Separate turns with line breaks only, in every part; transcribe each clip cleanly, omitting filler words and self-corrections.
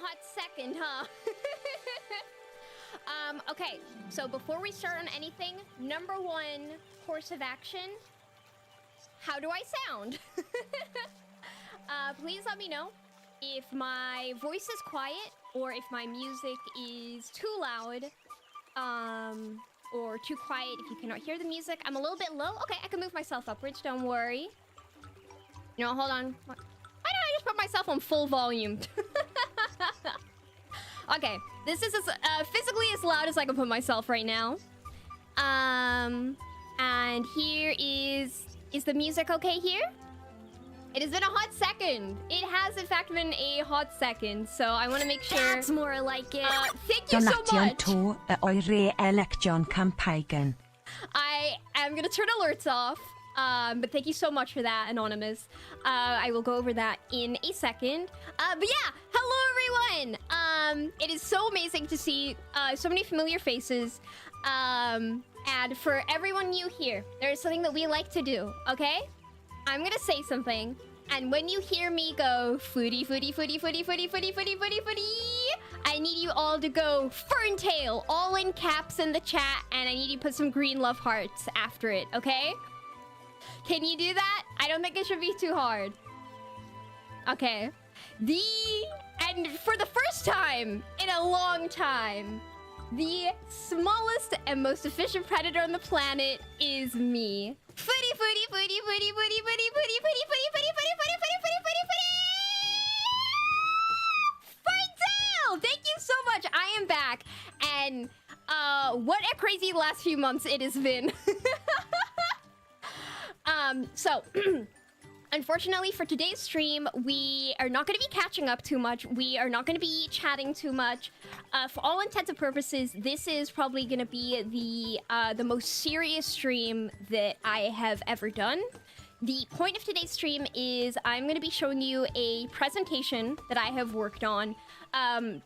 hot second, huh? Okay, so before we start on anything, number one course of action, how do I sound? Please let me know if my voice is quiet or if my music is too loud, or too quiet if you cannot hear the music. I'm a little bit low. Okay, I can move myself upwards, don't worry. No, hold on. Why don't I just put myself on full volume? Okay, this is as physically as loud as I can put myself right now. And here is the music okay here? It has been a hot second. It has in fact been a hot second, so I want to make sure. That's more like it. Thank you so much. I am gonna turn alerts off. But thank you so much for that, Anonymous. I will go over that in a second. But yeah, hello everyone! It is so amazing to see so many familiar faces. And for everyone new here, there is something that we like to do, okay? I'm gonna say something, and when you hear me go footy, footy, footy, footy, footy, footy, footy, footy, footy, I need you all to go Ferntail, all in caps in the chat, and I need you to put some green love hearts after it, okay? Can you do that? I don't think it should be too hard. Okay. And for the first time in a long time, the smallest and most efficient predator on the planet is me. Footy, footy, footy, footy, footy, footy, footy, footy, footy, footy, footy, footy, footy, footy, footy, footy. Ferntail! Thank you so much. I am back. And what a crazy last few months it has been. So unfortunately for today's stream, we are not going to be catching up too much. We are not going to be chatting too much. For all intents and purposes, this is probably going to be the most serious stream that I have ever done. The point of today's stream is I'm going to be showing you a presentation that I have worked on,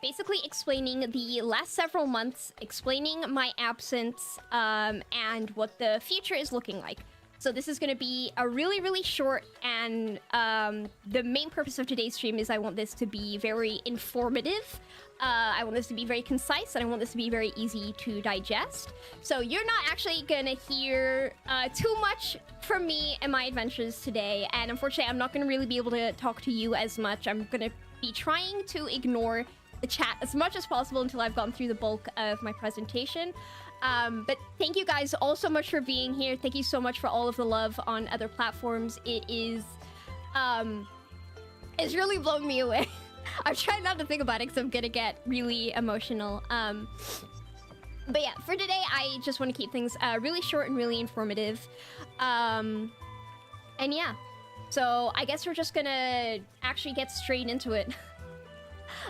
basically explaining the last several months, explaining my absence, and what the future is looking like. So this is going to be a really, really short, and the main purpose of today's stream is I want this to be very informative. I want this to be very concise, and I want this to be very easy to digest. So you're not actually going to hear too much from me and my adventures today. And unfortunately, I'm not going to really be able to talk to you as much. I'm going to be trying to ignore the chat as much as possible until I've gone through the bulk of my presentation. But thank you guys all so much for being here. Thank you so much for all of the love on other platforms. It is, it's really blown me away. I'm trying not to think about it because I'm gonna get really emotional. But yeah, for today, I just want to keep things really short and really informative. And yeah, so I guess we're just gonna actually get straight into it.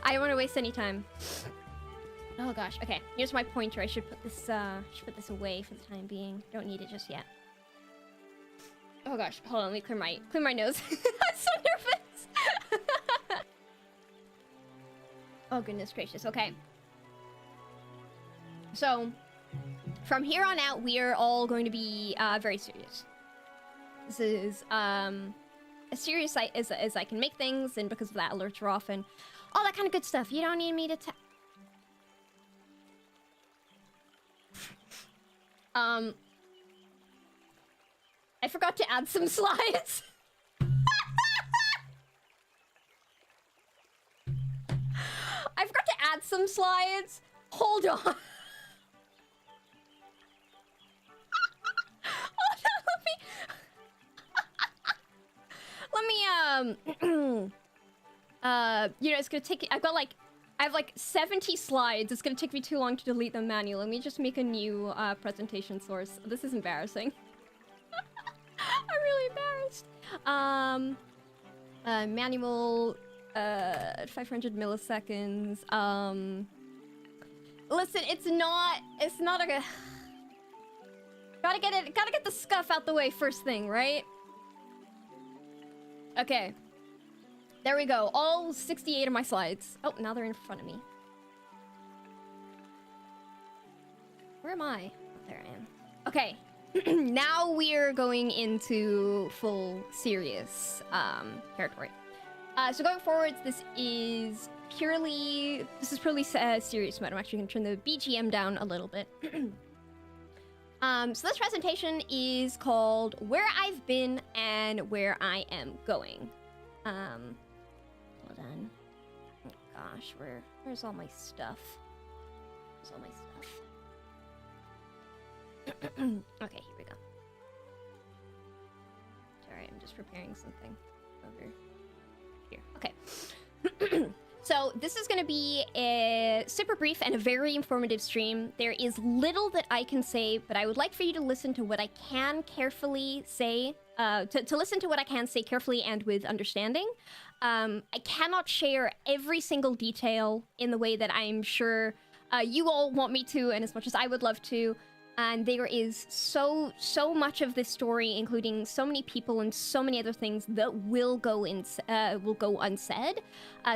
I don't want to waste any time. Oh gosh, okay. Here's my pointer. I should put this away for the time being. Don't need it just yet. Oh gosh, hold on. Let me clear my nose. I'm so nervous. Oh goodness gracious. Okay. So, from here on out, we are all going to be very serious. This is as serious as I can make things, and because of that, alerts are off and all that kind of good stuff. You don't need me to I forgot to add some slides. I forgot to add some slides. Hold on. Hold on, let me you know, it's gonna take, I have like 70 slides. It's gonna take me too long to delete them manually. Let me just make a new presentation source. This is embarrassing. I'm really embarrassed. Manual, 500 milliseconds. Listen, it's not a... Gotta get the scuff out the way first thing, right? Okay. There we go. All 68 of my slides. Oh, now they're in front of me. Where am I? Oh, there I am. Okay. Now we're going into full serious territory. So going forwards, this is purely serious mode. I'm actually gonna turn the BGM down a little bit. So this presentation is called Where I've Been and Where I Am Going. Hold on. Oh gosh, where's all my stuff? Where's all my stuff? Okay, here we go. Sorry, I'm just preparing something over here. Okay. So this is going to be a super brief and a very informative stream. There is little that I can say, but I would like for you to listen to what I can carefully say, to listen to what I can say carefully and with understanding. I cannot share every single detail in the way that I'm sure you all want me to, and as much as I would love to. And there is so much of this story, including so many people and so many other things that will go unsaid.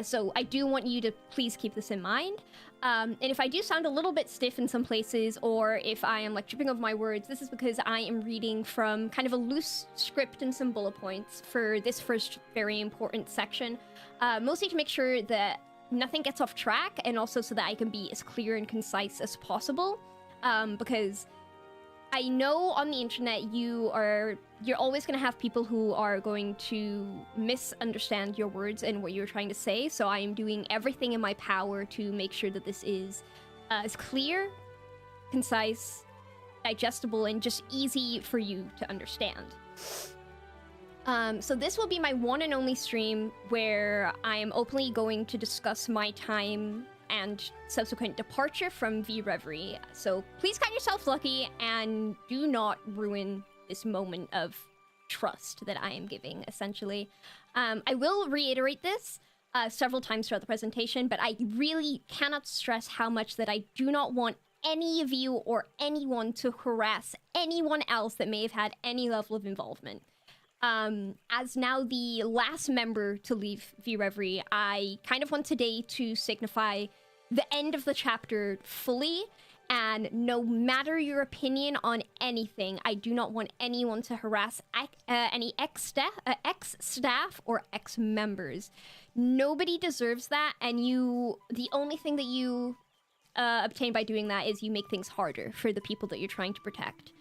So I do want you to please keep this in mind. And if I do sound a little bit stiff in some places, or if I am like tripping over my words, this is because I am reading from kind of a loose script and some bullet points for this first very important section, mostly to make sure that nothing gets off track, and also so that I can be as clear and concise as possible. Because I know on the internet you're always going to have people who are going to misunderstand your words and what you're trying to say, so I am doing everything in my power to make sure that this is as clear, concise, digestible, and just easy for you to understand. So this will be my one and only stream where I am openly going to discuss my time and subsequent departure from V-Reverie. So please count yourself lucky and do not ruin this moment of trust that I am giving, essentially. I will reiterate this several times throughout the presentation, but I really cannot stress how much that I do not want any of you or anyone to harass anyone else that may have had any level of involvement. As now the last member to leave V-Reverie, I kind of want today to signify the end of the chapter fully, and no matter your opinion on anything, I do not want anyone to harass any ex-staff or ex-members. Nobody deserves that, and the only thing that you obtain by doing that is you make things harder for the people that you're trying to protect.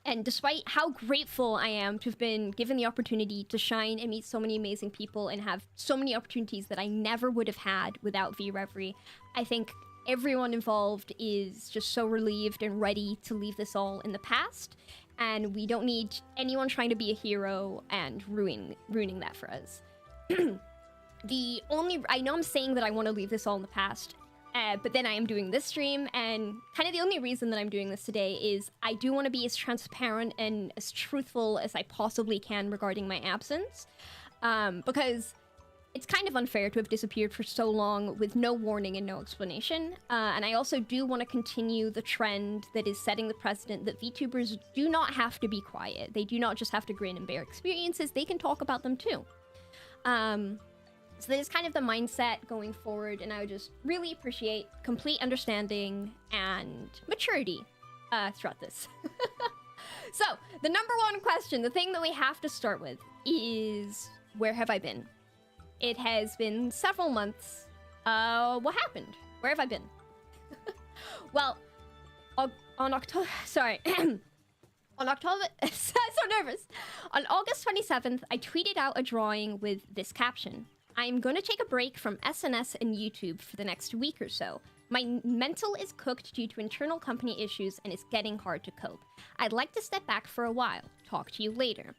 And despite how grateful I am to have been given the opportunity to shine and meet so many amazing people and have so many opportunities that I never would have had without V-Reverie, I think everyone involved is just so relieved and ready to leave this all in the past, and we don't need anyone trying to be a hero and ruining that for us. I know I'm saying that I want to leave this all in the past, but then I am doing this stream, and kind of the only reason that I'm doing this today is I do want to be as transparent and as truthful as I possibly can regarding my absence, because it's kind of unfair to have disappeared for so long with no warning and no explanation, and I also do want to continue the trend that is setting the precedent that VTubers do not have to be quiet. They do not just have to grin and bear experiences, they can talk about them too. So that is kind of the mindset going forward, and I would just really appreciate complete understanding and maturity throughout this. So, the number one question, the thing that we have to start with, is where have I been? It has been several months. What happened? Where have I been? Well, on October... Sorry. On October... I'm so nervous. On August 27th, I tweeted out a drawing with this caption. I'm going to take a break from SNS and YouTube for the next week or so. My mental is cooked due to internal company issues and it's getting hard to cope. I'd like to step back for a while. Talk to you later.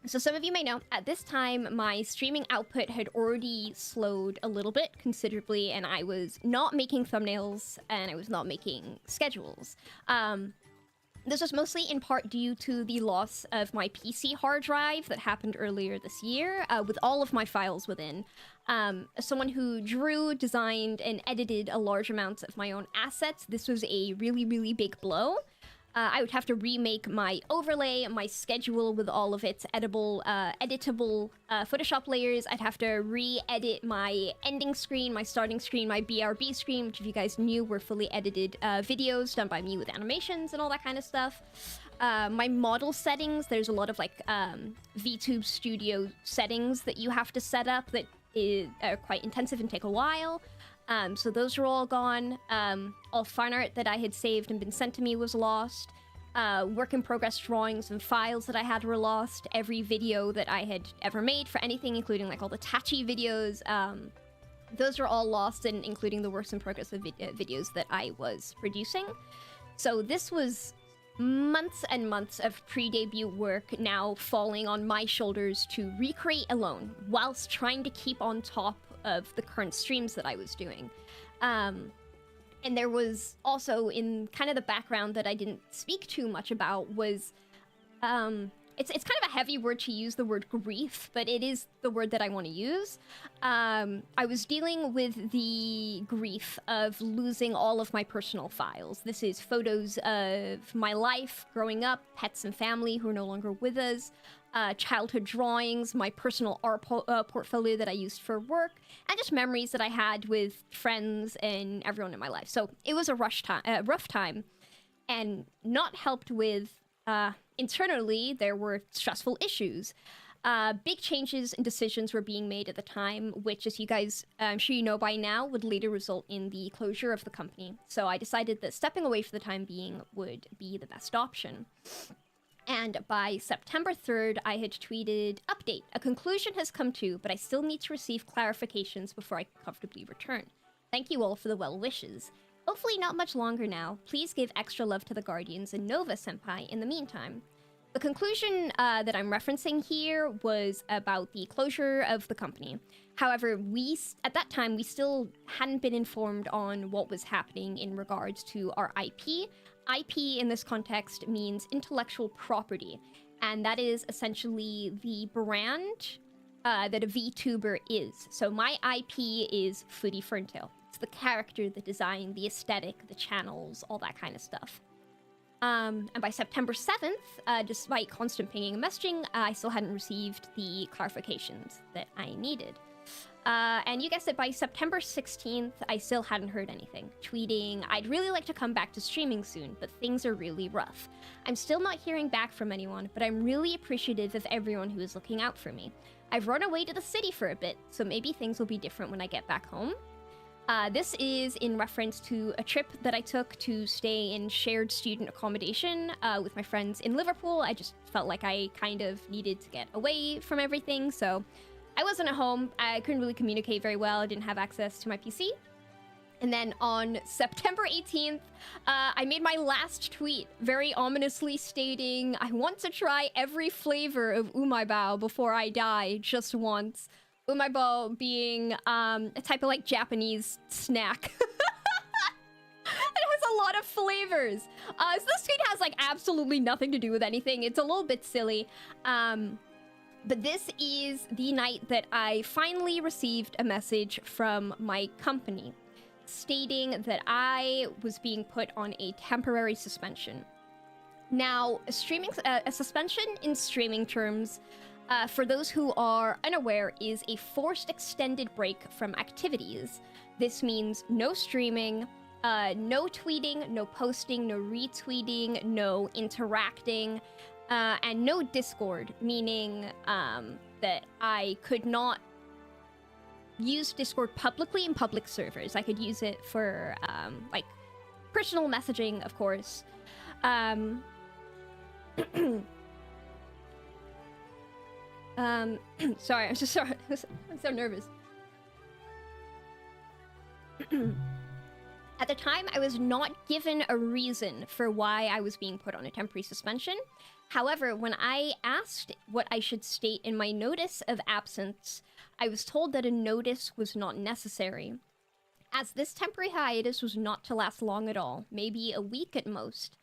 So some of you may know, at this time, my streaming output had already slowed a little bit considerably, and I was not making thumbnails and I was not making schedules. This was mostly in part due to the loss of my PC hard drive that happened earlier this year, with all of my files within. As someone who drew, designed, and edited a large amount of my own assets, this was a really, really big blow. I would have to remake my overlay, my schedule with all of its editable Photoshop layers. I'd have to re-edit my ending screen, my starting screen, my BRB screen, which if you guys knew were fully edited videos done by me with animations and all that kind of stuff. my model settings, there's a lot of like VTube Studio settings that you have to set up that are quite intensive and take a while. So those are all gone. All fan art that I had saved and been sent to me was lost. Work in progress drawings and files that I had were lost. Every video that I had ever made for anything, including like all the Tachi videos, those are all lost, and including the works in progress of videos that I was producing. So this was months and months of pre-debut work now falling on my shoulders to recreate alone, whilst trying to keep on top of the current streams that I was doing. And there was also, in kind of the background that I didn't speak too much about, was it's kind of a heavy word to use, the word grief, but it is the word that I want to use. I was dealing with the grief of losing all of my personal files. This is photos of my life growing up, pets and family who are no longer with us, childhood drawings, my personal art portfolio that I used for work, and just memories that I had with friends and everyone in my life. So it was a rough time, and not helped with... internally, there were stressful issues. Big changes and decisions were being made at the time, which, as you guys, I'm sure you know by now, would later result in the closure of the company. So I decided that stepping away for the time being would be the best option. And by September 3rd, I had tweeted, "Update, a conclusion has come to, but I still need to receive clarifications before I comfortably return. Thank you all for the well wishes. Hopefully not much longer now. Please give extra love to the Guardians and Nova Senpai in the meantime." The conclusion that I'm referencing here was about the closure of the company. However, at that time, we still hadn't been informed on what was happening in regards to our IP. IP in this context means intellectual property, and that is essentially the brand that a VTuber is. So my IP is Furi Ferntile. It's the character, the design, the aesthetic, the channels, all that kind of stuff. And by September 7th, despite constant pinging and messaging, I still hadn't received the clarifications that I needed. And you guessed it, by September 16th, I still hadn't heard anything. Tweeting, "I'd really like to come back to streaming soon, but things are really rough. I'm still not hearing back from anyone, but I'm really appreciative of everyone who is looking out for me. I've run away to the city for a bit, so maybe things will be different when I get back home." This is in reference to a trip that I took to stay in shared student accommodation with my friends in Liverpool. I just felt like I kind of needed to get away from everything, so I wasn't at home. I couldn't really communicate very well. I didn't have access to my PC. And then on September 18th, I made my last tweet, very ominously stating, "I want to try every flavor of umaibao before I die, just once." Umaibao being a type of like Japanese snack. It has a lot of flavors. So this tweet has like absolutely nothing to do with anything. It's a little bit silly. But this is the night that I finally received a message from my company stating that I was being put on a temporary suspension. Now, a suspension in streaming terms, for those who are unaware, is a forced extended break from activities. This means no streaming, no tweeting, no posting, no retweeting, no interacting, and no Discord, meaning that I could not use Discord publicly in public servers. I could use it for like personal messaging, of course. Sorry, I'm just sorry. I'm so nervous. At the time, I was not given a reason for why I was being put on a temporary suspension. However, when I asked what I should state in my notice of absence, I was told that a notice was not necessary, as this temporary hiatus was not to last long at all, maybe a week at most.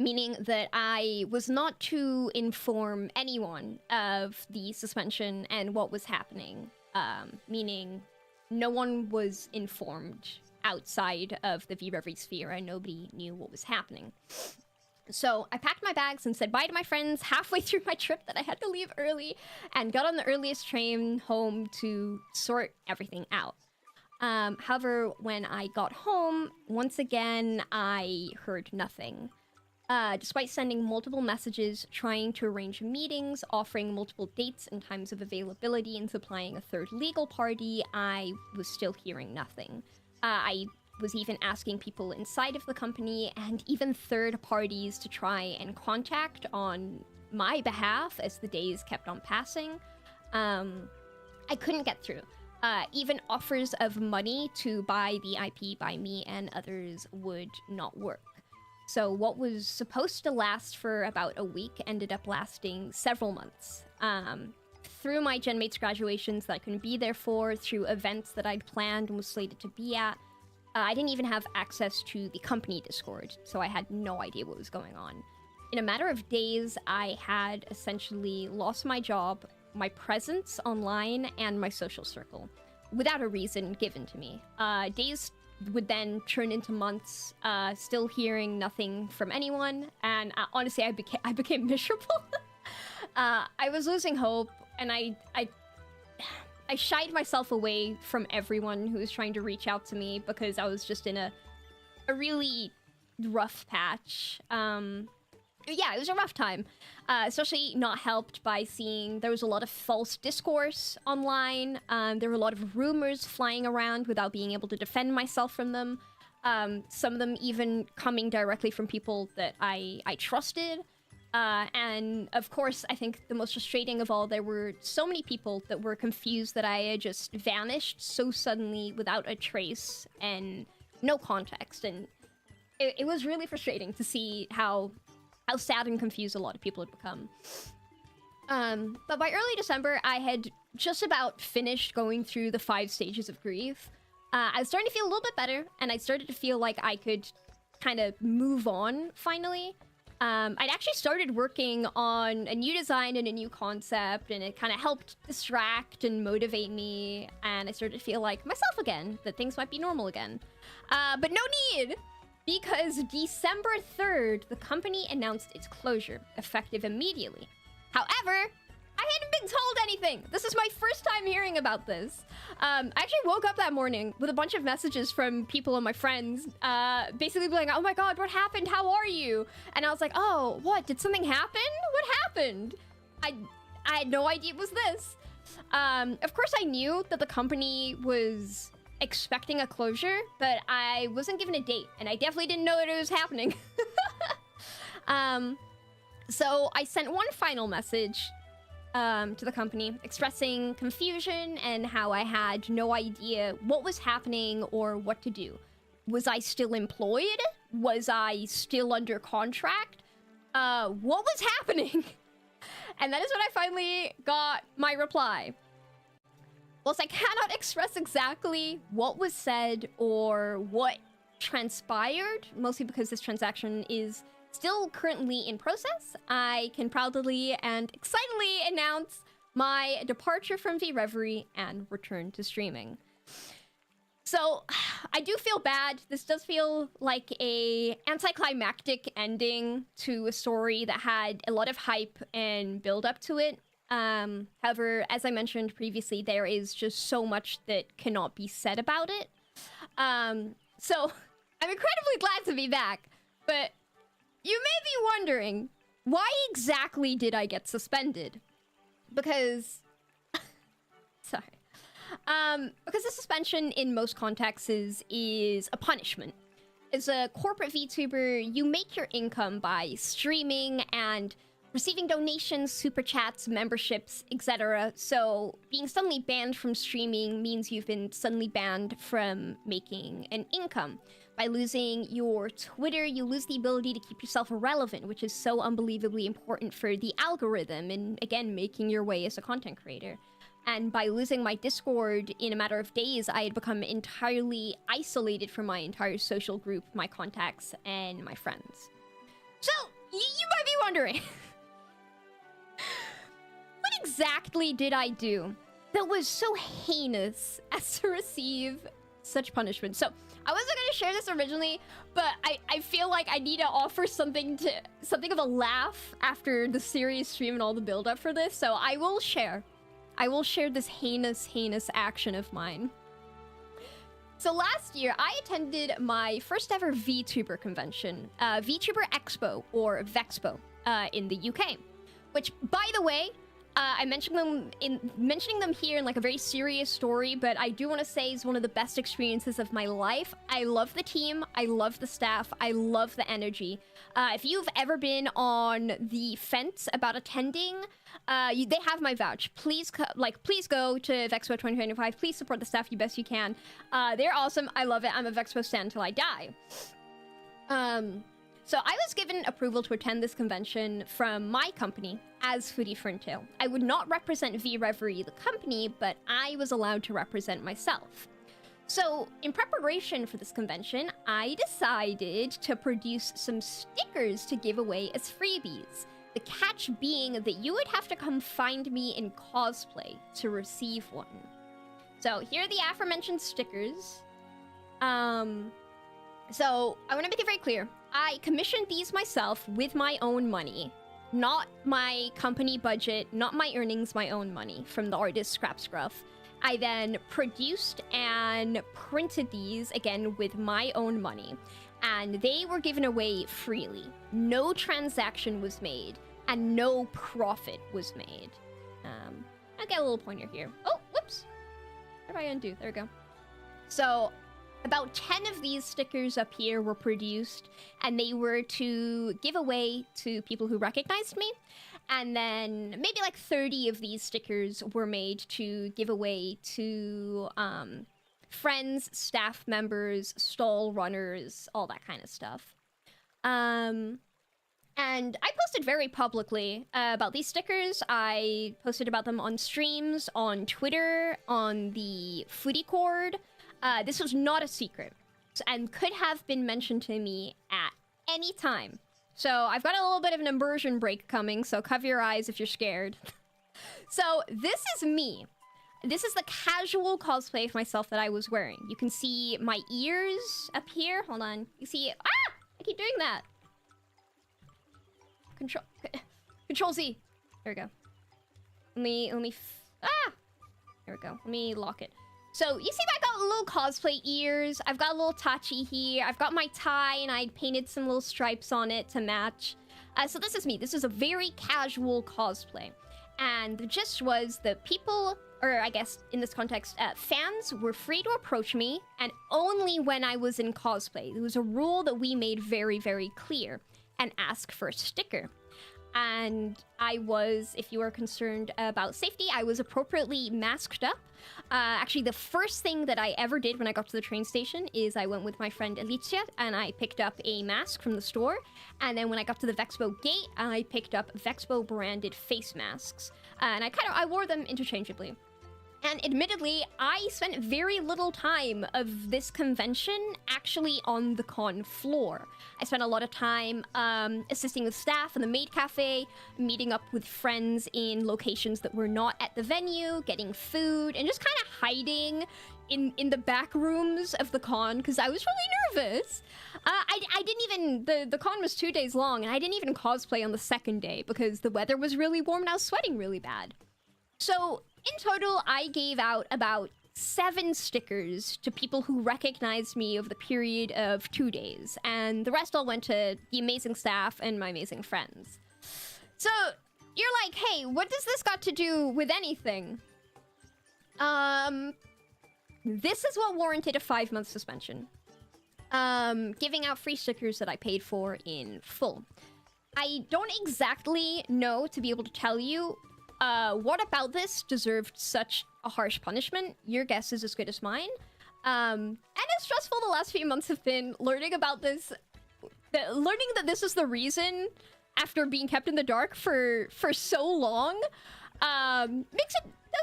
Meaning that I was not to inform anyone of the suspension and what was happening. Meaning no one was informed outside of the V-Reverie sphere and nobody knew what was happening. So I packed my bags and said bye to my friends halfway through my trip that I had to leave early, and got on the earliest train home to sort everything out. However, when I got home, once again, I heard nothing. Despite sending multiple messages, trying to arrange meetings, offering multiple dates and times of availability, and supplying a third legal party, I was still hearing nothing. I was even asking people inside of the company and even third parties to try and contact on my behalf as the days kept on passing. I couldn't get through. Even offers of money to buy the IP by me and others would not work. So what was supposed to last for about a week ended up lasting several months. Through my genmates graduations that I couldn't be there for, through events that I'd planned and was slated to be at, I didn't even have access to the company Discord, so I had no idea what was going on. In a matter of days, I had essentially lost my job, my presence online, and my social circle, without a reason given to me. Days would then turn into months, still hearing nothing from anyone, and honestly, I became miserable. I was losing hope, and I shied myself away from everyone who was trying to reach out to me because I was just in a really rough patch. Yeah, it was a rough time, especially not helped by seeing there was a lot of false discourse online. There were a lot of rumors flying around without being able to defend myself from them. Some of them even coming directly from people that I trusted. And of course, I think the most frustrating of all, there were so many people that were confused that I had just vanished so suddenly without a trace and no context. And it was really frustrating to see how sad and confused a lot of people had become. But by early December, I had just about finished going through the 5 stages of grief. I was starting to feel a little bit better, and I started to feel like I could kind of move on, finally. I'd actually started working on a new design and a new concept, and it kind of helped distract and motivate me, and I started to feel like myself again, that things might be normal again. But no need! Because December 3rd, the company announced its closure, effective immediately. However, I hadn't been told anything. This is my first time hearing about this. I actually woke up that morning with a bunch of messages from people and my friends, basically being like, oh my god, what happened? How are you? And I was like, oh, what? Did something happen? What happened? I had no idea it was this. Of course, I knew that the company was expecting a closure, but I wasn't given a date, and I definitely didn't know that it was happening. So I sent one final message to the company expressing confusion and how I had no idea what was happening or what to do. Was I still employed? Was I still under contract? What was happening? And that is when I finally got my reply. Whilst I cannot express exactly what was said or what transpired, mostly because this transaction is still currently in process, I can proudly and excitedly announce my departure from VReverie and return to streaming. So, I do feel bad. This does feel like a anticlimactic ending to a story that had a lot of hype and build up to it. However, as I mentioned previously, there is just so much that cannot be said about it. So, I'm incredibly glad to be back, but you may be wondering, why exactly did I get suspended? Because... Sorry. Because the suspension in most contexts is a punishment. As a corporate VTuber, you make your income by streaming and receiving donations, super chats, memberships, etc. So being suddenly banned from streaming means you've been suddenly banned from making an income. By losing your Twitter, you lose the ability to keep yourself relevant, which is so unbelievably important for the algorithm and, again, making your way as a content creator. And by losing my Discord in a matter of days, I had become entirely isolated from my entire social group, my contacts, and my friends. So, you might be wondering, what exactly did I do that was so heinous as to receive such punishment? So, I wasn't going to share this originally, but I feel like I need to offer something of a laugh after the serious stream and all the build-up for this, so I will share this heinous action of mine. So last year, I attended my first ever VTuber convention, VTuber Expo, or Vexpo, in the UK. Which, by the way, I mentioning them here in like a very serious story, but I do want to say is one of the best experiences of my life. I love the team, I love the staff, I love the energy. If you've ever been on the fence about attending, they have my vouch. Please, please go to Vexpo 2025. Please support the staff you best you can. They're awesome. I love it. I'm a Vexpo stan until I die. So I was given approval to attend this convention from my company as FURIFURIFURI. I would not represent V-Reverie, the company, but I was allowed to represent myself. So in preparation for this convention, I decided to produce some stickers to give away as freebies. The catch being that you would have to come find me in cosplay to receive one. So here are the aforementioned stickers. So I want to make it very clear. I commissioned these myself with my own money. Not my company budget, not my earnings, my own money from the artist Scrap Scruff. I then produced and printed these, again, with my own money. And they were given away freely. No transaction was made, and no profit was made. I'll get a little pointer here. Oh, whoops. What did I undo? There we go. So, about 10 of these stickers up here were produced, and they were to give away to people who recognized me. And then maybe like 30 of these stickers were made to give away to friends, staff members, stall runners, all that kind of stuff. And I posted very publicly about these stickers. I posted about them on streams, on Twitter, on the FURICORD. This was not a secret, and could have been mentioned to me at any time. So I've got a little bit of an immersion break coming, so cover your eyes if you're scared. So this is me. This is the casual cosplay of myself that I was wearing. You can see my ears up here. Hold on. You see it? Ah! I keep doing that. Control Z. There we go. Let me there we go. Let me lock it. So, you see I got little cosplay ears, I've got a little tachi here, I've got my tie, and I painted some little stripes on it to match. So this is me. This is a very casual cosplay. And the gist was that people, or I guess in this context, fans were free to approach me, and only when I was in cosplay. It was a rule that we made very, very clear, and ask for a sticker. And I was, if you are concerned about safety, I was appropriately masked up. Actually, the first thing that I ever did when I got to the train station is I went with my friend Alicia and I picked up a mask from the store. And then when I got to the Vexpo gate, I picked up Vexpo branded face masks. And I wore them interchangeably. And admittedly, I spent very little time of this convention actually on the con floor. I spent a lot of time assisting with staff in the maid cafe, meeting up with friends in locations that were not at the venue, getting food, and just kind of hiding in the back rooms of the con because I was really nervous. I didn't even, the con was 2 days long, and I didn't even cosplay on the second day because the weather was really warm and I was sweating really bad. So, in total, I gave out about 7 stickers to people who recognized me over the period of 2 days, and the rest all went to the amazing staff and my amazing friends. So, you're like, hey, what does this got to do with anything? This is what warranted a 5-month suspension. Giving out free stickers that I paid for in full. I don't exactly know to be able to tell you what about this deserved such a harsh punishment. Your guess is as good as mine. And as stressful the last few months have been, learning about this, learning that this is the reason after being kept in the dark for so long, does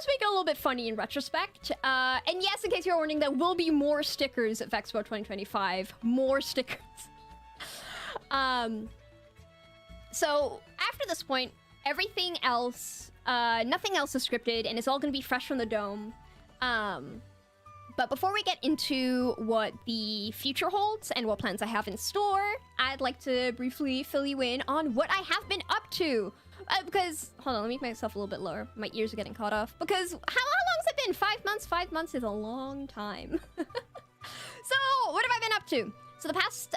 make it a little bit funny in retrospect. And yes, in case you're wondering, there will be more stickers at Vexpo 2025. More stickers. So after this point, everything else, nothing else is scripted, and it's all going to be fresh from the dome. But before we get into what the future holds and what plans I have in store, I'd like to briefly fill you in on what I have been up to. Because, hold on, let me make myself a little bit lower. My ears are getting caught off. Because, how long has it been? 5 months? 5 months is a long time. what have I been up to? So the past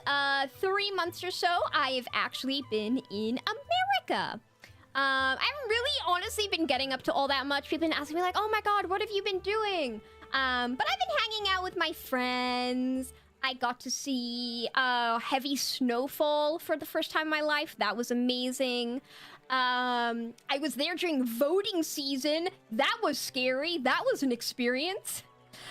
3 months or so, I've actually been in America. I haven't really honestly been getting up to all that much. People have been asking me like, oh my god, what have you been doing? But I've been hanging out with my friends. I got to see heavy snowfall for the first time in my life. That was amazing. I was there during voting season. That was scary. That was an experience.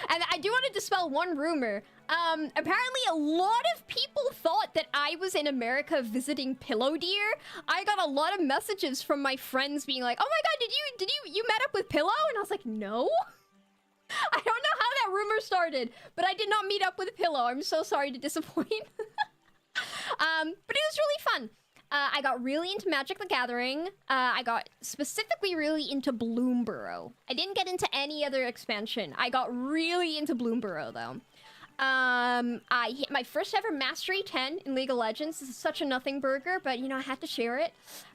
And I do want to dispel one rumor. Apparently a lot of people thought that I was in America visiting Pillow Deer. I got a lot of messages from my friends being like, oh my god, did you met up with Pillow? And I was like, no. I don't know how that rumor started, but I did not meet up with Pillow. I'm so sorry to disappoint. But it was really fun. I got really into Magic the Gathering. I got specifically really into Bloomburrow. I didn't get into any other expansion. I got really into Bloomburrow, though. I hit my first ever Mastery 10 in League of Legends. This is such a nothing burger, but, you know, I had to share it.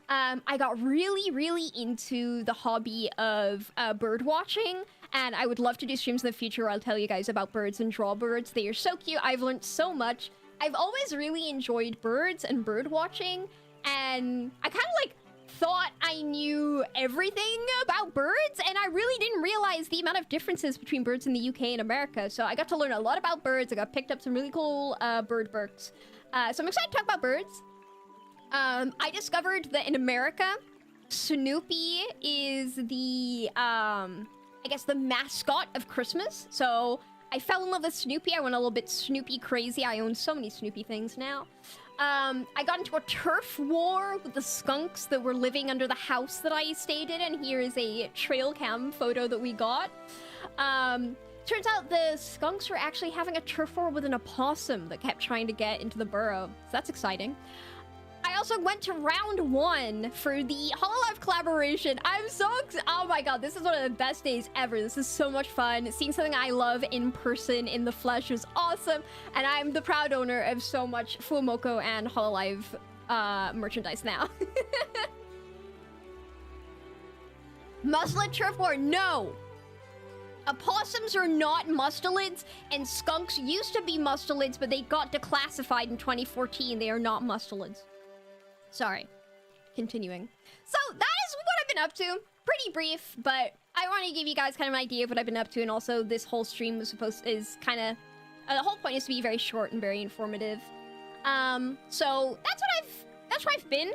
I got really into the hobby of bird watching, and I would love to do streams in the future where I'll tell you guys about birds and draw birds. They are so cute. I've learned so much. I've always really enjoyed birds and bird watching, and I kind of like thought I knew everything about birds, and I really didn't realize the amount of differences between birds in the UK and America. So I got to learn a lot about birds. I got picked up some really cool bird books. So I'm excited to talk about birds. I discovered that in America, Snoopy is the, I guess the mascot of Christmas. So I fell in love with Snoopy. I went a little bit Snoopy crazy. I own so many Snoopy things now. I got into a turf war with the skunks that were living under the house that I stayed in, and here is a trail cam photo that we got. Turns out the skunks were actually having a turf war with an opossum that kept trying to get into the burrow, so that's exciting. I also went to round 1 for the Hololive collaboration. I'm so oh my god, this is one of the best days ever. This is so much fun. Seeing something I love in person, in the flesh, was awesome. And I'm the proud owner of so much Fuomoko and Hololive merchandise now. Mustelid turf war? No! Opossums are not mustelids, and skunks used to be mustelids, but they got declassified in 2014. They are not mustelids. Sorry. Continuing. So, that is what I've been up to. Pretty brief, but I want to give you guys kind of an idea of what I've been up to, and also this whole stream was is kind of... the whole point is to be very short and very informative. So, that's where I've been.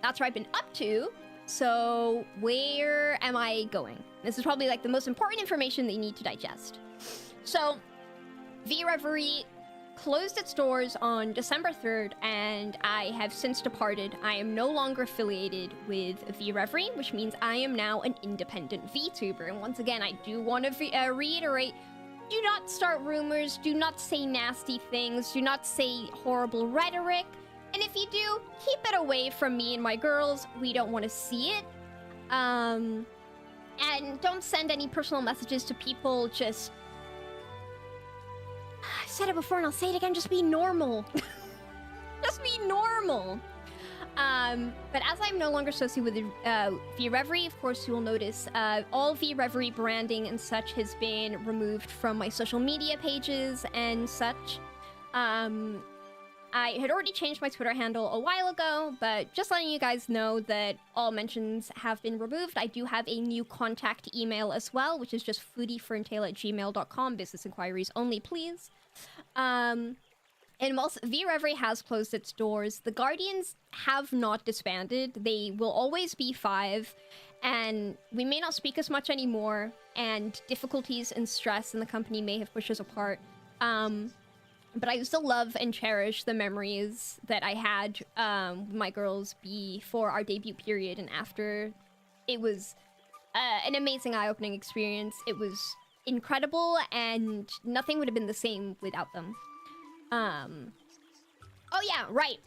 That's where I've been up to. So, where am I going? This is probably, like, the most important information that you need to digest. So, V-Reverie closed its doors on December 3rd, and I have since departed. I am no longer affiliated with V-Reverie, which means I am now an independent VTuber. And once again, I do want to reiterate, do not start rumors, do not say nasty things, do not say horrible rhetoric, and if you do, keep it away from me and my girls. We don't want to see it. And don't send any personal messages to people. Just... I said it before and I'll say it again, just be normal. Just be normal. But as I'm no longer associated with V-Reverie, of course you will notice all V-Reverie branding and such has been removed from my social media pages and such. I had already changed my Twitter handle a while ago, but just letting you guys know that all mentions have been removed. I do have a new contact email as well, which is just FURIFURIFURIFURI@gmail.com. Business inquiries only, please. And whilst V-Reverie has closed its doors, the Guardians have not disbanded. They will always be 5, and we may not speak as much anymore, and difficulties and stress in the company may have pushed us apart. But I still love and cherish the memories that I had with my girls before our debut period and after. It was an amazing eye-opening experience. It was incredible, and nothing would have been the same without them. Oh yeah, right.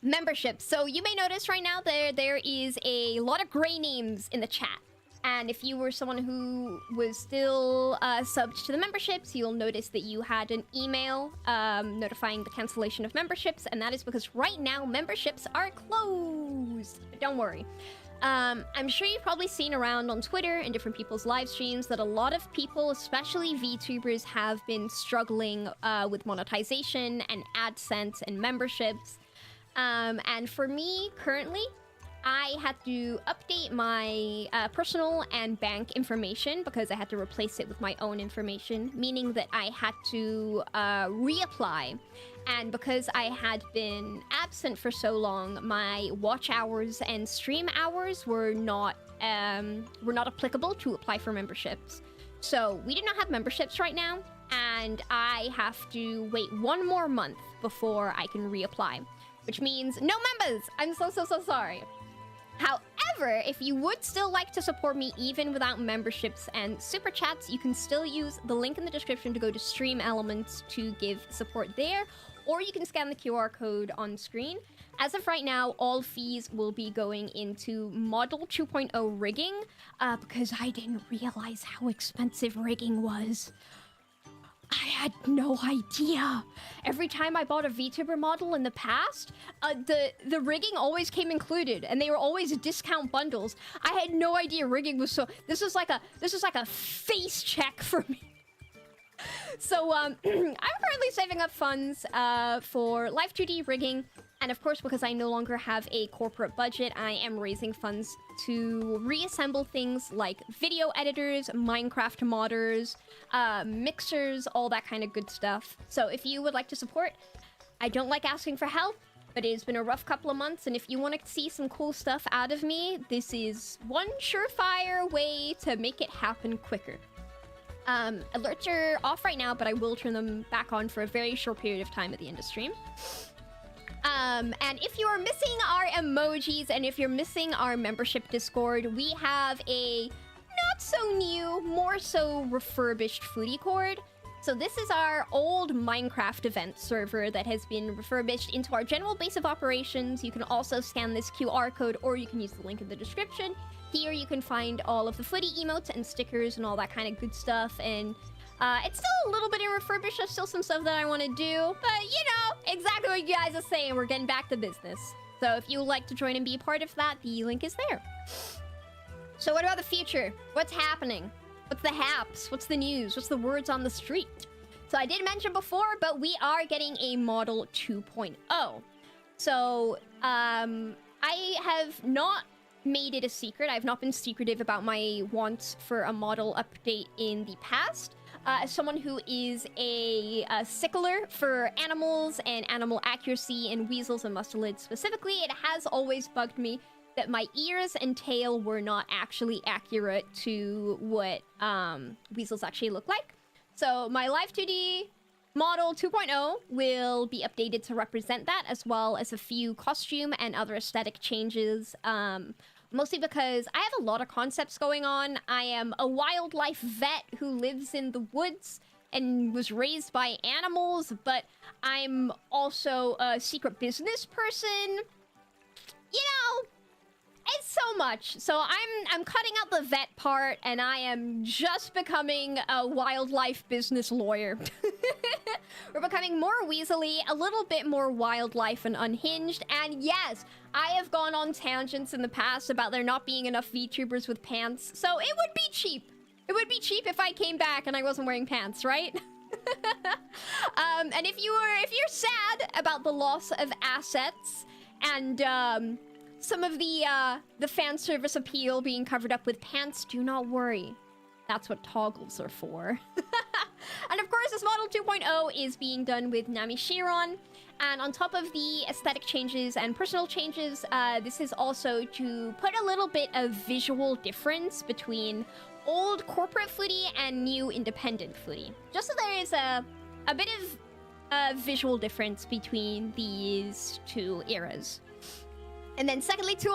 Memberships. So you may notice right now there is a lot of gray names in the chat. And if you were someone who was still subbed to the memberships, you'll notice that you had an email notifying the cancellation of memberships, and that is because right now memberships are closed. But don't worry. I'm sure you've probably seen around on Twitter and different people's live streams that a lot of people, especially VTubers, have been struggling with monetization and AdSense and memberships. And for me, currently, I had to update my personal and bank information because I had to replace it with my own information, meaning that I had to reapply. And because I had been absent for so long, my watch hours and stream hours were not applicable to apply for memberships. So we do not have memberships right now, and I have to wait 1 more month before I can reapply, which means no members. I'm so sorry. However, if you would still like to support me even without memberships and super chats, you can still use the link in the description to go to Stream Elements to give support there, or you can scan the QR code on screen. As of right now, all fees will be going into Model 2.0 rigging, because I didn't realize how expensive rigging was. I had no idea. Every time I bought a VTuber model in the past, the rigging always came included, and they were always discount bundles. I had no idea rigging was so. This is like a face check for me. So I'm currently saving up funds for Live 2D rigging, and of course, because I no longer have a corporate budget, I am raising funds to reassemble things like video editors, Minecraft modders, mixers, all that kind of good stuff. So if you would like to support, I don't like asking for help, but it has been a rough couple of months, and if you want to see some cool stuff out of me, this is one surefire way to make it happen quicker. Alerts are off right now, but I will turn them back on for a very short period of time at the end of stream. And if you are missing our emojis and if you're missing our membership Discord, we have a not so new, more so refurbished FURICORD. So this is our old Minecraft event server that has been refurbished into our general base of operations. You can also scan this QR code, or you can use the link in the description. Here you can find all of the footy emotes and stickers and all that kind of good stuff. And it's still a little bit in refurbish. There's still some stuff that I want to do. But, you know, exactly what you guys are saying. We're getting back to business. So if you would like to join and be a part of that, the link is there. So what about the future? What's happening? What's the haps? What's the news? What's the words on the street? So I did mention before, but we are getting a Model 2.0. So I have not made it a secret. I've not been secretive about my wants for a model update in the past. As someone who is a sickler for animals and animal accuracy and weasels and mustelids specifically, it has always bugged me that my ears and tail were not actually accurate to what weasels actually look like. So my Live 2D Model 2.0 will be updated to represent that, as well as a few costume and other aesthetic changes. Mostly because I have a lot of concepts going on. I am a wildlife vet who lives in the woods and was raised by animals, but I'm also a secret business person. You know, it's so much. So I'm cutting out the vet part, and I am just becoming a wildlife business lawyer. We're becoming more weaselly, a little bit more wildlife and unhinged. And yes, I have gone on tangents in the past about there not being enough VTubers with pants. So it would be cheap. It would be cheap if I came back and I wasn't wearing pants, right? And if you're sad about the loss of assets and some of the fan service appeal being covered up with pants, do not worry. That's what toggles are for. And of course, this Model 2.0 is being done with Nami Shiron. And on top of the aesthetic changes and personal changes, this is also to put a little bit of visual difference between old corporate footy and new independent footy. Just so there is a bit of visual difference between these two eras. And then secondly, two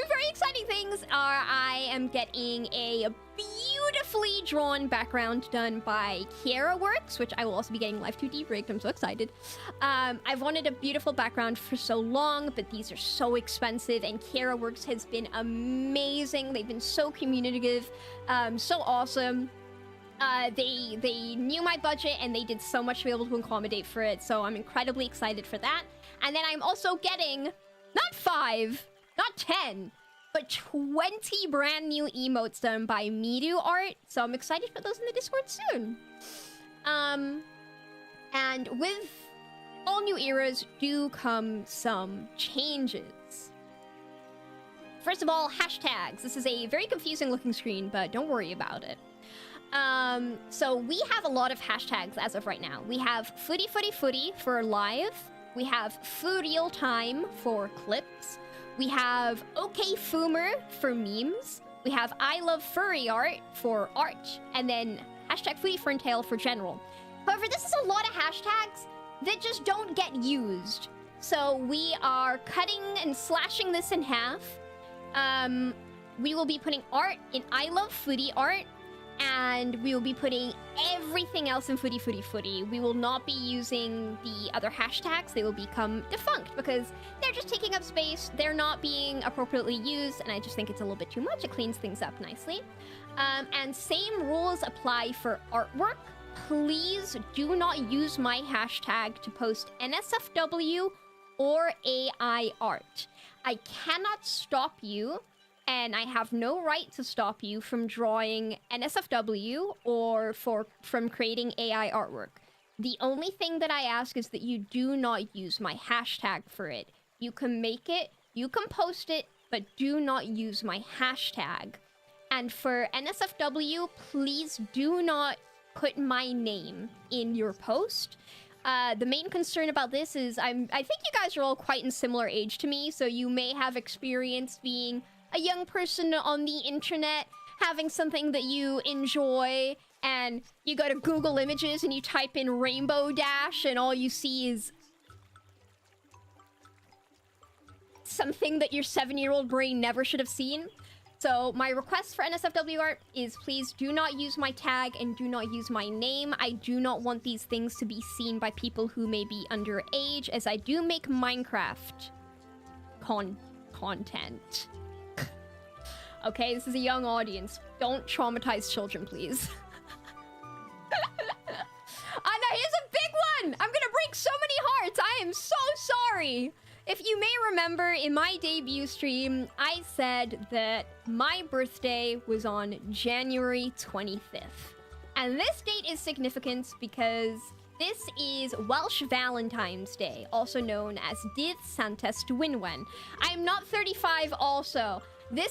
very exciting things are I am getting a beautifully drawn background done by Kiara Works, which I will also be getting Live 2D rigged. I'm so excited. I've wanted a beautiful background for so long, but these are so expensive, and Kiara Works has been amazing. They've been so communicative, so awesome. They knew my budget, and they did so much to be able to accommodate for it, so I'm incredibly excited for that. And then I'm also getting not 5, not 10, but 20 brand new emotes done by Midu Art. So I'm excited for those in the Discord soon. And with all new eras do come some changes. First of all, hashtags. This is a very confusing looking screen, but don't worry about it. So we have a lot of hashtags as of right now. We have FURIFURIFURI for live. We have FURIaltime for clips. We have OKFumer for memes. We have I love furry art for art. And then hashtag FURI FERNTAIL for general. However, this is a lot of hashtags that just don't get used. So we are cutting and slashing this in half. We will be putting art in I love footy art, and we will be putting everything else in FURIFURIFURI. We will not be using the other hashtags. They will become defunct because they're just taking up space. They're not being appropriately used, and I just think it's a little bit too much. It cleans things up nicely. And same rules apply for artwork. Please do not use my hashtag to post NSFW or AI art. I cannot stop you, and I have no right to stop you from drawing NSFW or from creating AI artwork. The only thing that I ask is that you do not use my hashtag for it. You can make it, you can post it, but do not use my hashtag. And for NSFW, please do not put my name in your post. The main concern about this is I think you guys are all quite in similar age to me, so you may have experienced being a young person on the internet, having something that you enjoy, and you go to Google Images and you type in Rainbow Dash, and all you see is something that your 7-year-old brain never should have seen. So my request for NSFW art is please do not use my tag and do not use my name. I do not want these things to be seen by people who may be underage, as I do make Minecraft content. Okay, this is a young audience. Don't traumatize children, please. Anna, here's a big one! I'm gonna break so many hearts! I am so sorry! If you may remember, in my debut stream, I said that my birthday was on January 25th. And this date is significant because this is Welsh Valentine's Day, also known as Dydd Santes Dwynwen. I am not 35 also. I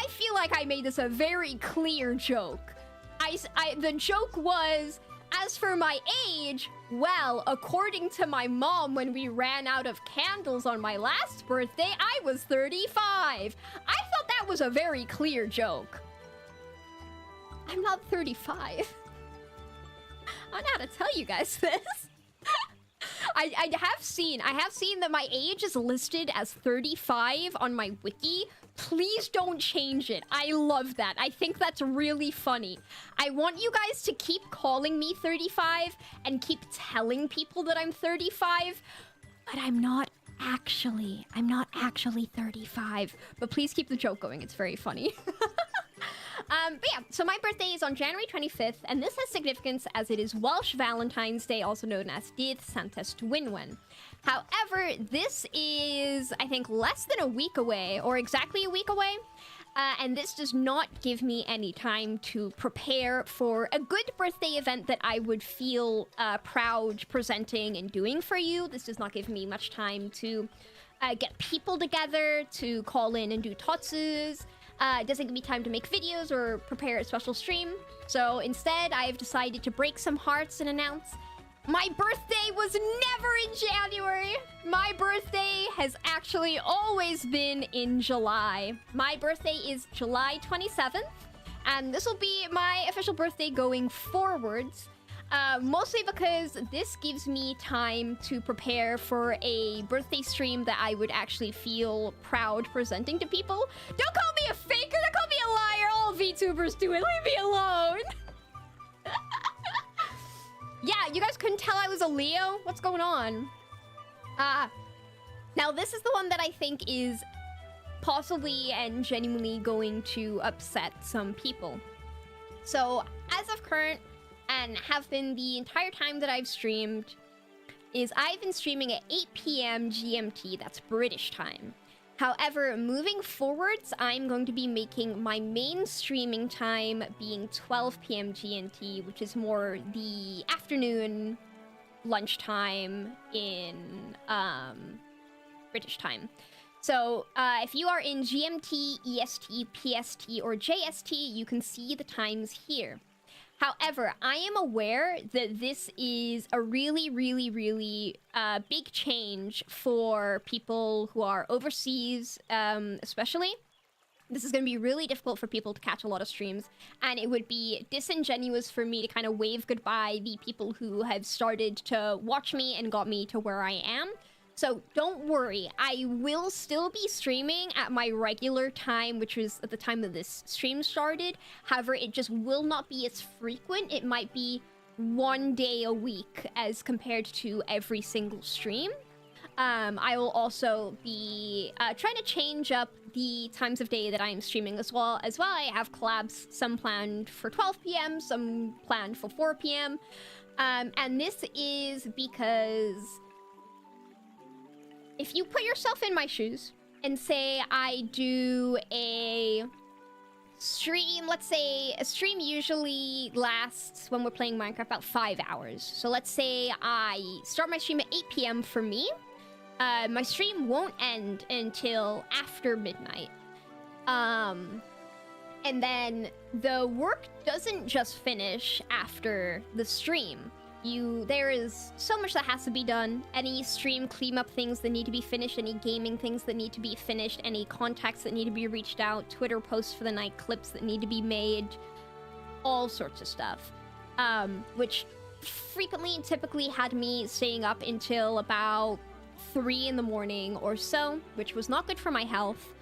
feel like I made this a very clear joke. The joke was, as for my age, well, according to my mom, when we ran out of candles on my last birthday, I was 35. I thought that was a very clear joke. I'm not 35. I don't know how to tell you guys this. I have seen that my age is listed as 35 on my wiki. Please don't change it. I love that. I think that's really funny. I want you guys to keep calling me 35 and keep telling people that I'm 35, but I'm not actually 35. But please keep the joke going. It's very funny. But yeah, so my birthday is on January 25th, and this has significance as it is Welsh Valentine's Day, also known as Dydd Santes Dwynwen. However, this is, I think, less than a week away, or exactly a week away, and this does not give me any time to prepare for a good birthday event that I would feel proud presenting and doing for you. This does not give me much time to get people together, to call in and do totsus. It doesn't give me time to make videos or prepare a special stream. So instead, I've decided to break some hearts and announce my birthday was never in January. My birthday has actually always been in July. My birthday is July 27th, and this will be my official birthday going forwards. Mostly because this gives me time to prepare for a birthday stream that I would actually feel proud presenting to people. Don't call me a faker, don't call me a liar. All VTubers do it. Leave me alone. Yeah, you guys couldn't tell I was a Leo? What's going on? Now this is the one that I think is possibly and genuinely going to upset some people. So, as of current, and have been the entire time that I've streamed, is I've been streaming at 8 p.m. GMT, that's British time. However, moving forwards, I'm going to be making my main streaming time being 12 p.m. GMT, which is more the afternoon lunchtime in British time. So if you are in GMT, EST, PST, or JST, you can see the times here. However, I am aware that this is a really, really, really big change for people who are overseas, especially. This is going to be really difficult for people to catch a lot of streams, and it would be disingenuous for me to kind of wave goodbye the people who have started to watch me and got me to where I am. So don't worry, I will still be streaming at my regular time, which was at the time that this stream started. However, it just will not be as frequent. It might be 1 day a week as compared to every single stream. I will also be trying to change up the times of day that I am streaming as well. I have collabs, some planned for 12 p.m., some planned for 4 p.m. And this is because if you put yourself in my shoes and say I do a stream, let's say a stream usually lasts when we're playing Minecraft about 5 hours. So let's say I start my stream at 8 p.m. for me. My stream won't end until after midnight. And then the work doesn't just finish after the stream. There is so much that has to be done. Any stream cleanup things that need to be finished, any gaming things that need to be finished, any contacts that need to be reached out, Twitter posts for the night, clips that need to be made, all sorts of stuff. Which frequently, typically had me staying up until about 3 in the morning or so, which was not good for my health.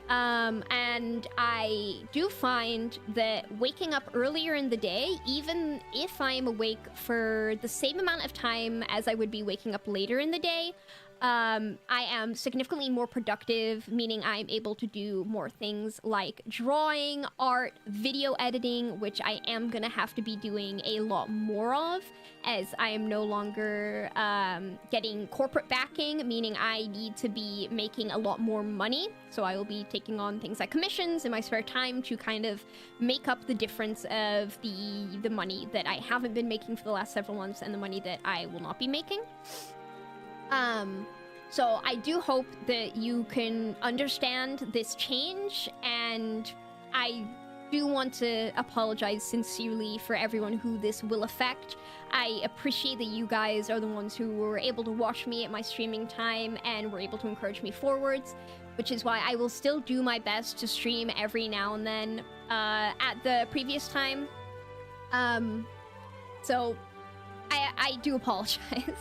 And I do find that waking up earlier in the day, even if I'm awake for the same amount of time as I would be waking up later in the day, I am significantly more productive, meaning I'm able to do more things like drawing, art, video editing, which I am gonna have to be doing a lot more of, as I am no longer getting corporate backing, meaning I need to be making a lot more money. So I will be taking on things like commissions in my spare time to kind of make up the difference of the money that I haven't been making for the last several months and the money that I will not be making. So I do hope that you can understand this change, and I do want to apologize sincerely for everyone who this will affect. I appreciate that you guys are the ones who were able to watch me at my streaming time and were able to encourage me forwards, which is why I will still do my best to stream every now and then at the previous time. So I do apologize,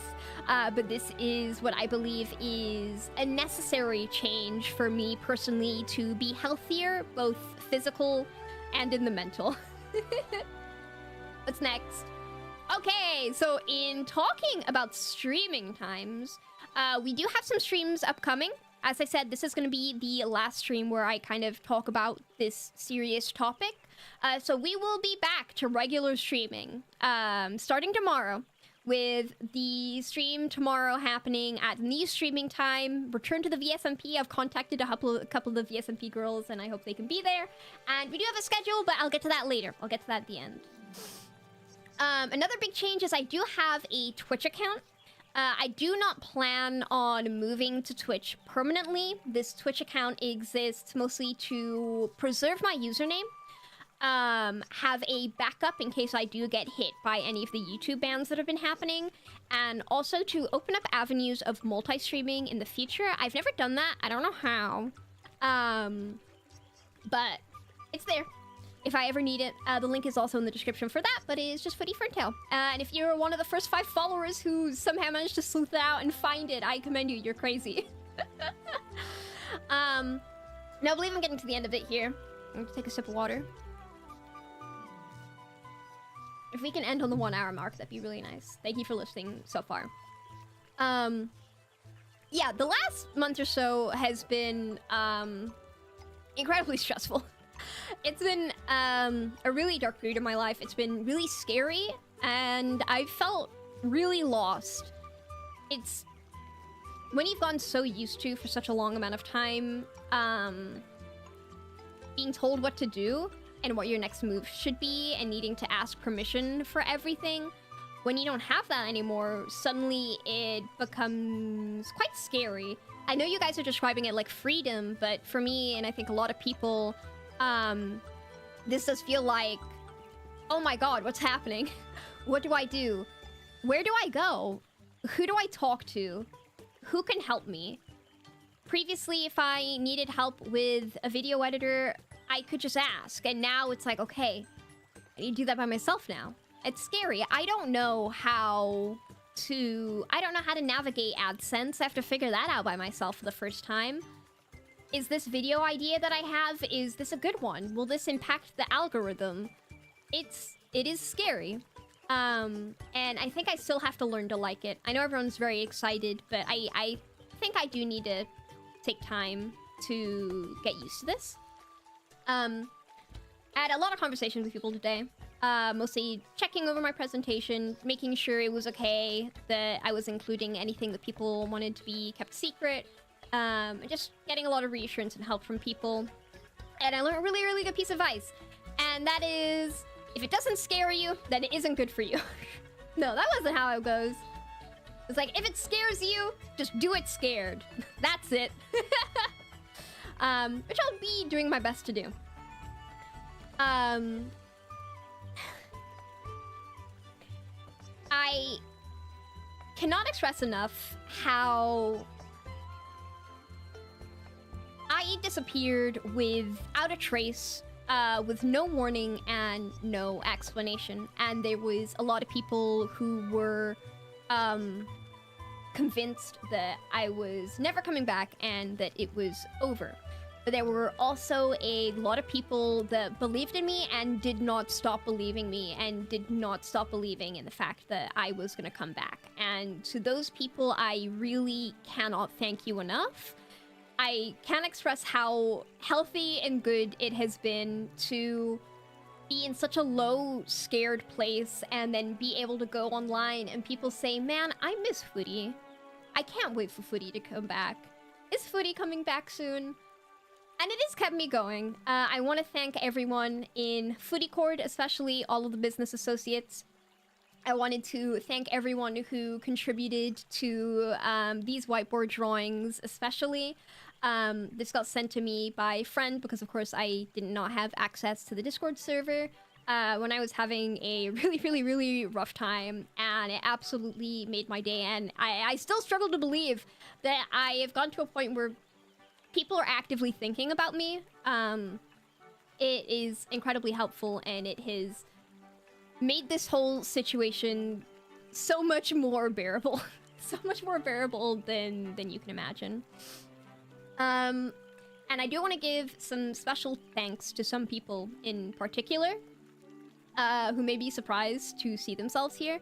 but this is what I believe is a necessary change for me personally to be healthier, both physical and in the mental. What's next? Okay, so in talking about streaming times, we do have some streams upcoming. As I said, this is going to be the last stream where I kind of talk about this serious topic. So we will be back to regular streaming starting tomorrow, with the stream tomorrow happening at new streaming time. Return to the VSMP. I've contacted a couple of the VSMP girls, and I hope they can be there. And we do have a schedule, but I'll get to that later. I'll get to that at the end. Another big change is I do have a Twitch account. I do not plan on moving to Twitch permanently. This Twitch account exists mostly to preserve my username, have a backup in case I do get hit by any of the YouTube bans that have been happening, and also to open up avenues of multi-streaming in the future. I've never done that. I don't know how, but it's there if I ever need it. The link is also in the description for that, but it is just FURI FERNTAIL. And if you're one of the first 5 followers who somehow managed to sleuth it out and find it, I commend you. You're crazy. Now I believe I'm getting to the end of it here. I'm gonna take a sip of water. If we can end on the 1 hour mark, that'd be really nice. Thank you for listening so far. Yeah, the last month or so has been incredibly stressful. It's been a really dark period of my life. It's been really scary, and I felt really lost. It's when you've gotten so used to for such a long amount of time, being told what to do and what your next move should be and needing to ask permission for everything, when you don't have that anymore, suddenly it becomes quite scary. I know you guys are describing it like freedom, but for me, and I think a lot of people, this does feel like, oh my god, what's happening? What do I do? Where do I go? Who do I talk to? Who can help me? Previously, if I needed help with a video editor, I could just ask. And now it's like, okay, I need to do that by myself now. It's scary. I don't know how to navigate AdSense. I have to figure that out by myself for the first time. Is this video idea that I have, is this a good one? Will this impact the algorithm? It is scary. And I think I still have to learn to like it. I know everyone's very excited, but I think I do need to take time to get used to this. I had a lot of conversations with people today. Mostly checking over my presentation, making sure it was okay, that I was including anything that people wanted to be kept secret. And just getting a lot of reassurance and help from people. And I learned a really, really good piece of advice. And that is, if it doesn't scare you, then it isn't good for you. No, that wasn't how it goes. It's like, if it scares you, just do it scared. That's it. Which I'll be doing my best to do. I cannot express enough how I disappeared without a trace, with no warning and no explanation. And there was a lot of people who were convinced that I was never coming back and that it was over. But there were also a lot of people that believed in me and did not stop believing me and did not stop believing in the fact that I was going to come back. And to those people, I really cannot thank you enough. I can't express how healthy and good it has been to be in such a low, scared place and then be able to go online and people say, man, I miss Furi. I can't wait for Furi to come back. Is Furi coming back soon? And it has kept me going. I want to thank everyone in FURICORD, especially all of the business associates. I wanted to thank everyone who contributed to these whiteboard drawings, especially. This got sent to me by a friend because, of course, I did not have access to the Discord server when I was having a really, really, really rough time. And it absolutely made my day. And I still struggle to believe that I have gotten to a point where people are actively thinking about me. It is incredibly helpful, and it has made this whole situation so much more bearable. So much more bearable than you can imagine. And I do want to give some special thanks to some people in particular who may be surprised to see themselves here.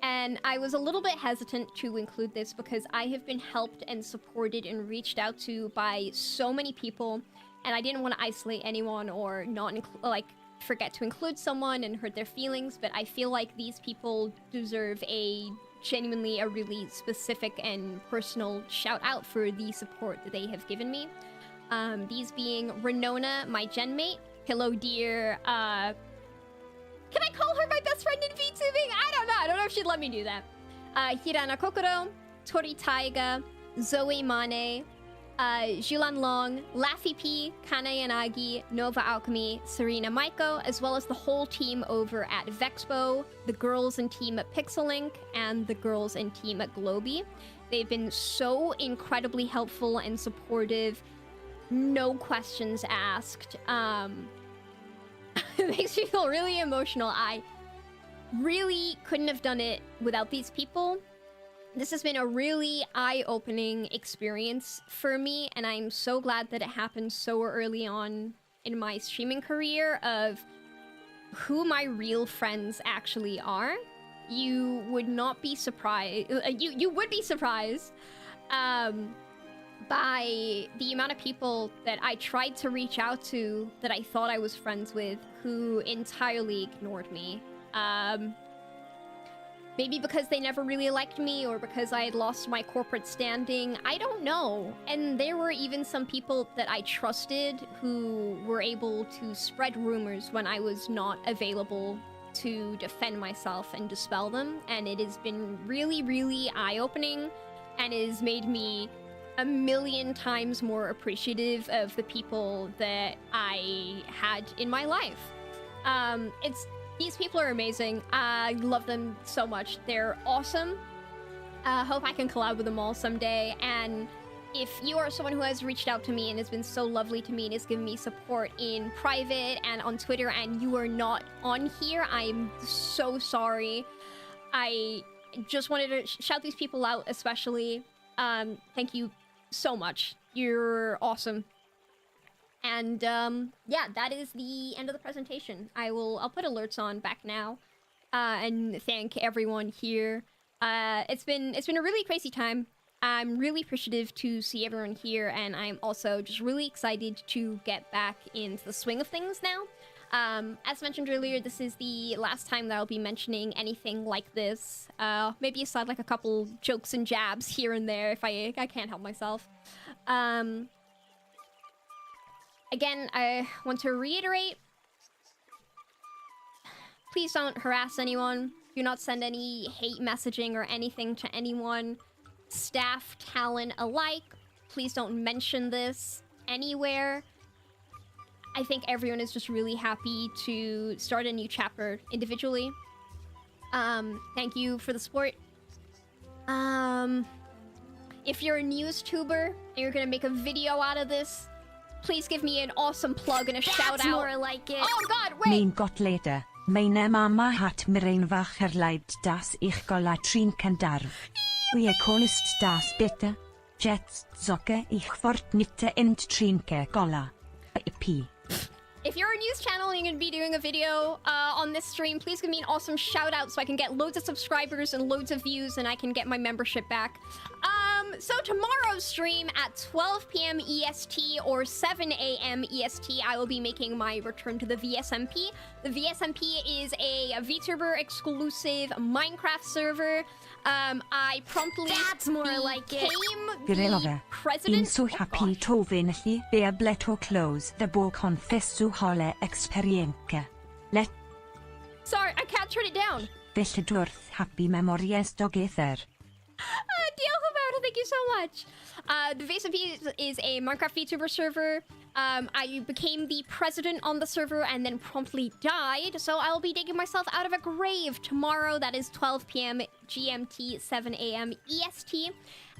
And I was a little bit hesitant to include this because I have been helped and supported and reached out to by so many people, and I didn't want to isolate anyone or not forget to include someone and hurt their feelings, but I feel like these people deserve a really specific and personal shout out for the support that they have given me. These being Renona, my genmate, Pillow Deer, can I call her my best friend in VTubing? I don't know. I don't know if she'd let me do that. Hirana Kokoro, Tori Taiga, Zoe Mane, Julan Long, Laffy P, Kana Yanagi, Nova Alchemy, Serena Maiko, as well as the whole team over at Vexpo, the girls and team at Pixelink, and the girls and team at Globy. They've been so incredibly helpful and supportive. No questions asked. It makes me feel really emotional. I really couldn't have done it without these people. This has been a really eye-opening experience for me, and I'm so glad that it happened so early on in my streaming career of who my real friends actually are. You would not be surprised. You would be surprised by the amount of people that I tried to reach out to that I thought I was friends with who entirely ignored me. Maybe because they never really liked me or because I had lost my corporate standing. I don't know. And there were even some people that I trusted who were able to spread rumors when I was not available to defend myself and dispel them. And it has been really, really eye-opening and has made me a million times more appreciative of the people that I had in my life. These people are amazing. I love them so much. They're awesome. Hope I can collab with them all someday. And if you are someone who has reached out to me and has been so lovely to me and has given me support in private and on Twitter and you are not on here, I'm so sorry. I just wanted to shout these people out especially. Thank you so much. You're awesome. And yeah, that is the end of the presentation. I'll put alerts on back now, and thank everyone here. It's been a really crazy time. I'm really appreciative to see everyone here, and I'm also just really excited to get back into the swing of things now. As mentioned earlier, this is the last time that I'll be mentioning anything like this. Maybe aside like a couple jokes and jabs here and there if I can't help myself. Again, I want to reiterate, please don't harass anyone. Do not send any hate messaging or anything to anyone, staff, talent alike. Please don't mention this anywhere. I think everyone is just really happy to start a new chapter individually. Thank you for the support. If you're a news tuber and you're gonna make a video out of this, please give me an awesome plug and a shout out.
That's more like it.
Oh god, wait!
Mijn god later. Mijn mama had mijn wacher leidt das ich gola trinken darf. Wie kolst das bitte? Jets zocke ich fort nitte ent trinke gola. P.
If you're a news channel and you're going to be doing a video on this stream, please give me an awesome shout out so I can get loads of subscribers and loads of views and I can get my membership back. So tomorrow's stream at 12 p.m. EST or 7 a.m. EST, I will be making my return to the VSMP. The VSMP is a VTuber exclusive Minecraft server. I promptly
That's more like it.
became the president.
In so happy to venli be bleto close the bo confessu hole experienke. Let
Sorry, I can't turn it down.
Veldorth happy memories together.
Thank you so much. The VSMP is a Minecraft VTuber server. I became the president on the server and then promptly died, so I'll be digging myself out of a grave tomorrow. That is 12 p.m. GMT, 7 a.m. EST.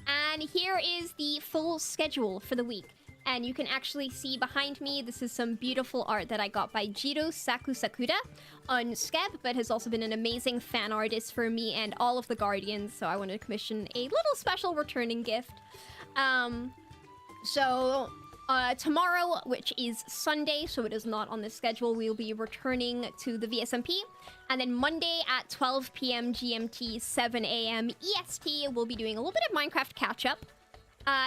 And here is the full schedule for the week. And you can actually see behind me, this is some beautiful art that I got by Jiro Sakusakuda on Skeb, but has also been an amazing fan artist for me and all of the Guardians, so I wanted to commission a little special returning gift. Tomorrow, which is Sunday, so it is not on the schedule, we'll be returning to the VSMP. And then Monday at 12 p.m. GMT, 7 a.m. EST, we'll be doing a little bit of Minecraft catch-up.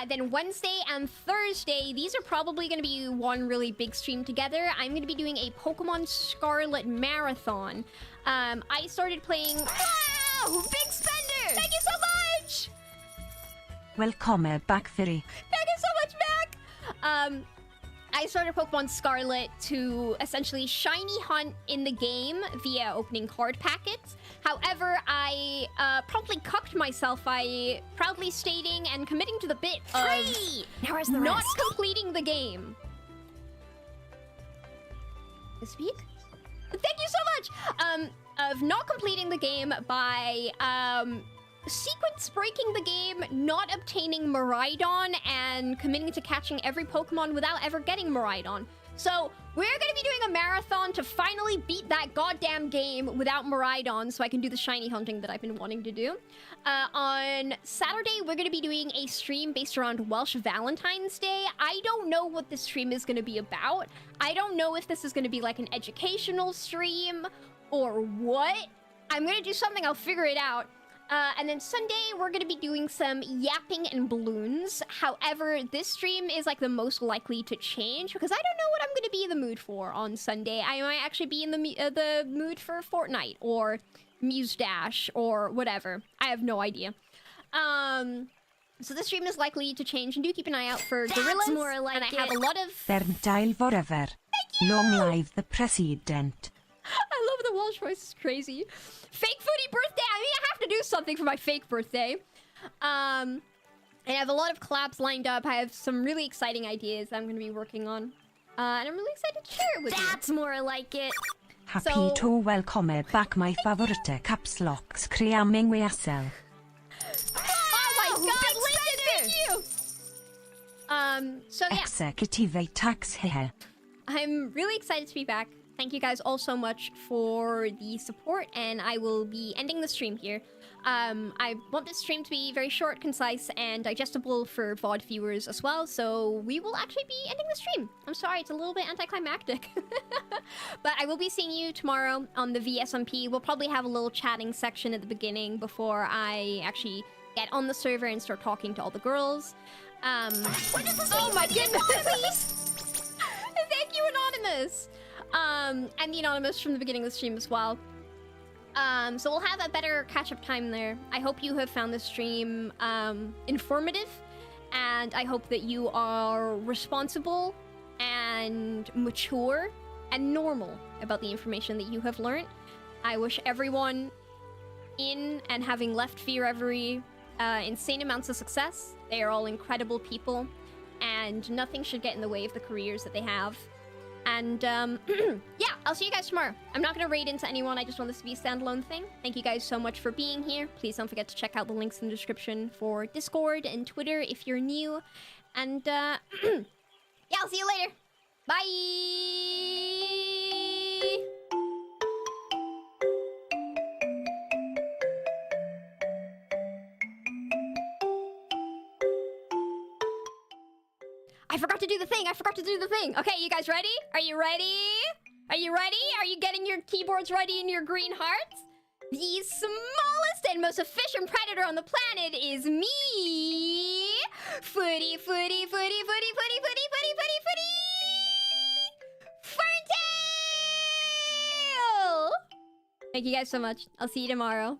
Then Wednesday and Thursday, these are probably going to be one really big stream together. I'm going to be doing a Pokemon Scarlet Marathon. I started playing... Wow! Big spender! Thank you so much!
Welcome back, Furi.
Thank you so much, back! I started Pokemon Scarlet to essentially shiny hunt in the game via opening card packets. However, I promptly cucked myself by proudly stating and committing to the bit of
Now where's the
not
rest?
completing the game. Speak? Thank you so much! Of not completing the game by sequence breaking the game, not obtaining Miraidon, and committing to catching every Pokemon without ever getting Miraidon. So, we're gonna be doing a marathon to finally beat that goddamn game without Miraidon so I can do the shiny hunting that I've been wanting to do. On Saturday, we're gonna be doing a stream based around Welsh Valentine's Day. I don't know what this stream is gonna be about. I don't know if this is gonna be like an educational stream or what. I'm gonna do something, I'll figure it out. And then Sunday, we're gonna be doing some yapping and balloons. However, this stream is like the most likely to change because I don't know what I'm gonna be in the mood for on Sunday. I might actually be in the mood for Fortnite or Muse Dash or whatever. I have no idea. So this stream is likely to change, and do keep an eye out for gorillas.
More like
and I have a lot of...
Ferntail forever. Long live the president.
I love the Welsh voice. It's crazy. Fake footy birthday. I mean, I have to do something for my fake birthday. And I have a lot of collabs lined up. I have some really exciting ideas that I'm going to be working on. And I'm really excited to share it with you.
That's more like it.
Happy to welcome back my favorite caps locks creaming Weasel.
Oh my god, Linda, thank you! So yeah.
Executive tax here.
I'm really excited to be back. Thank you guys all so much for the support, and I will be ending the stream here. I want this stream to be very short, concise, and digestible for VOD viewers as well, so we will actually be ending the stream. I'm sorry, it's a little bit anticlimactic. But I will be seeing you tomorrow on the VSMP. We'll probably have a little chatting section at the beginning before I actually get on the server and start talking to all the girls. Oh my goodness! Thank you, Anonymous! And the Anonymous from the beginning of the stream as well. So we'll have a better catch-up time there. I hope you have found this stream informative, and I hope that you are responsible and mature and normal about the information that you have learned. I wish everyone in and having left Fear Every insane amounts of success. They are all incredible people, and nothing should get in the way of the careers that they have. And, yeah, I'll see you guys tomorrow. I'm not going to raid into anyone. I just want this to be a standalone thing. Thank you guys so much for being here. Please don't forget to check out the links in the description for Discord and Twitter if you're new. And, yeah, I'll see you later. Bye! I forgot to do the thing. I forgot to do the thing. Okay, you guys ready? Are you ready? Are you ready? Are you getting your keyboards ready and your green hearts? The smallest and most efficient predator on the planet is me. Footy, footy, footy, footy, footy, footy, footy, footy, footy. Ferntail! Thank you guys so much. I'll see you tomorrow.